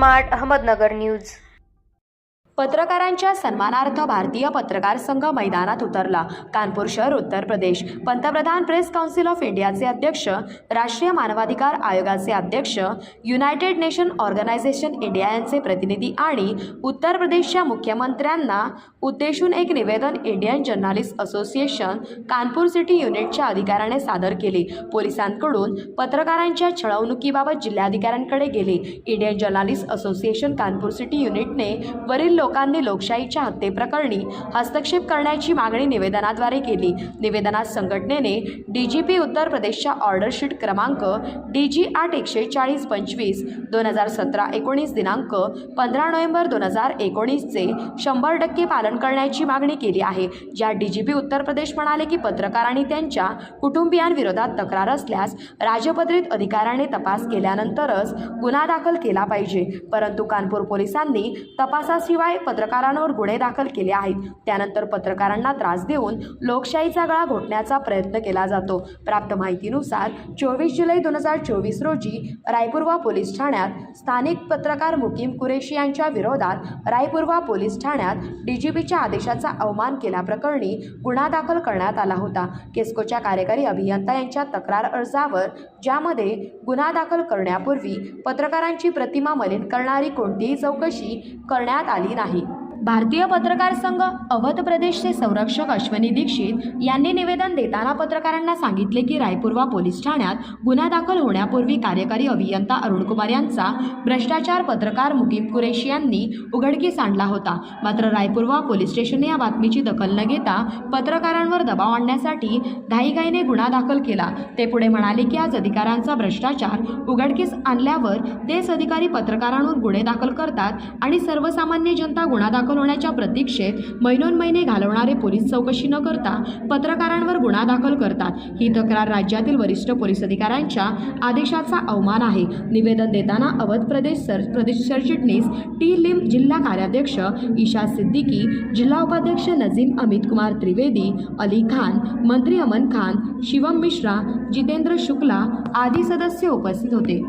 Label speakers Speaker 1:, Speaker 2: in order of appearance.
Speaker 1: Smart Ahmednagar news.
Speaker 2: पत्रकारांच्या सन्मानार्थ भारतीय पत्रकार संघ मैदानात उतरला। कानपूर शहर, उत्तर प्रदेश। पंतप्रधान प्रेस काउन्सिल ऑफ इंडियाचे अध्यक्ष, राष्ट्रीय मानवाधिकार आयोगाचे अध्यक्ष, युनायटेड नेशन ऑर्गनायझेशन इंडिया यांचे प्रतिनिधी आणि उत्तर प्रदेशच्या मुख्यमंत्र्यांना उद्देशून एक निवेदन Indian Journalist Association Kanpur City युनिटच्या अधिकाऱ्याने सादर केले। पोलिसांकडून पत्रकारांच्या छळवणुकीबाबत जिल्हाधिकाऱ्यांकडे गेले। Indian Journalist Association Kanpur City युनिटने वरील लोकांनी लोकशाहीच्या हत्येप्रकरणी हस्तक्षेप करण्याची मागणी निवेदनाद्वारे केली। निवेदनात संघटनेने डीजीपी उत्तर प्रदेशच्या ऑर्डर शीट क्रमांक DG 8-140-25 2017-19 दिनांक 15 नोव्हेंबर 2019 चे 100% पालन करण्याची मागणी केली आहे। ज्या डीजीपी उत्तर प्रदेश म्हणाले की पत्रकार आणि त्यांच्या कुटुंबियांविरोधात तक्रार असल्यास राजपत्रित अधिकाऱ्याने तपास केल्यानंतरच गुन्हा दाखल केला पाहिजे, परंतु कानपूर पोलिसांनी तपासाशिवाय पत्रकारांवर गुन्हे दाखल केले आहेत। त्यानंतर पत्रकारांना त्रास देऊन लोकशाहीचा गळा घोटण्याचा प्रयत्न केला जातो। प्राप्त माहितीनुसार 24 जुलै 2024 रोजी रायपुरवा पोलीस ठाण्यात स्थानिक पत्रकार मुकीम कुरेशी यांच्या विरोधात रायपुरवा पोलीस ठाण्यात डीजीपीच्या आदेशाचा अवमान केल्याप्रकरणी गुन्हा दाखल करण्यात आला होता। केस्कोच्या कार्यकारी अभियंता यांच्या तक्रार अर्जावर, ज्यामध्ये गुन्हा दाखल करण्यापूर्वी पत्रकारांची प्रतिमा मलिन करणारी कोणतीही चौकशी करण्यात आली नाही। भारतीय पत्रकार संघ अवध प्रदेशचे संरक्षक अश्वनी दीक्षित यांनी निवेदन देताना पत्रकारांना सांगितले की रायपुरवा पोलीस ठाण्यात गुन्हा दाखल होण्यापूर्वी कार्यकारी अभियंता अरुण कुमार यांचा भ्रष्टाचार पत्रकार मुकीम कुरेशी यांनी उघडकीस आणला होता। मात्र रायपुरवा पोलीस स्टेशनने या बातमीची दखल न घेता पत्रकारांवर दबाव आणण्यासाठी घाईघाईने गुन्हा दाखल केला। ते पुढे म्हणाले की आज अधिकाऱ्यांचा भ्रष्टाचार उघडकीस आणल्यावर तेच अधिकारी पत्रकारांवर गुन्हे दाखल करतात आणि सर्वसामान्य जनता गुन्हा दाखल होण्याच्या प्रतीक्षेत महिनोन्महिने घालवणारे पोलीस चौकशी न करता पत्रकारांवर गुन्हा दाखल करतात। ही तक्रार राज्यातील वरिष्ठ पोलीस अधिकाऱ्यांच्या आदेशाचा अवमान आहे। निवेदन देताना अवध प्रदेश सरचिटणीस टी लिम, जिल्हा कार्याध्यक्ष ईशा सिद्दीकी, जिल्हा उपाध्यक्ष नजीम अमित कुमार त्रिवेदी, अली खान, मंत्री अमन खान, शिवम मिश्रा, जितेंद्र शुक्ला आदी सदस्य उपस्थित होते।